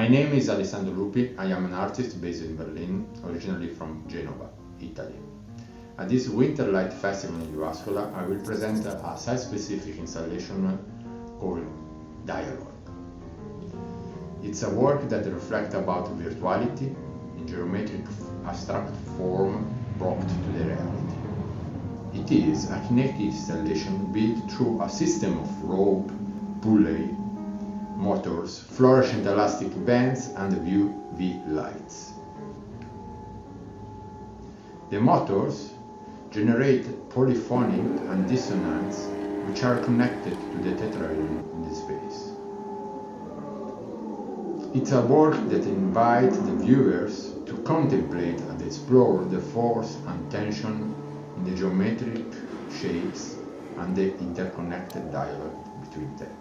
My name is Alessandro Lupi. I am an artist based in Berlin, originally from Genova, Italy. At this WinterLight Festival in Jyväskylä, I will present a site-specific installation called Dialogue. It's a work that reflects about virtuality in geometric abstract form brought to the reality. It is a kinetic installation built through a system of rope, pulley, motors, fluorescent elastic bands and UV lights. The motors generate polyphonic and dissonance which are connected to the tetrahedron in the space. It's a work that invites the viewers to contemplate and explore the force and tension in the geometric shapes and the interconnected dialogue between them.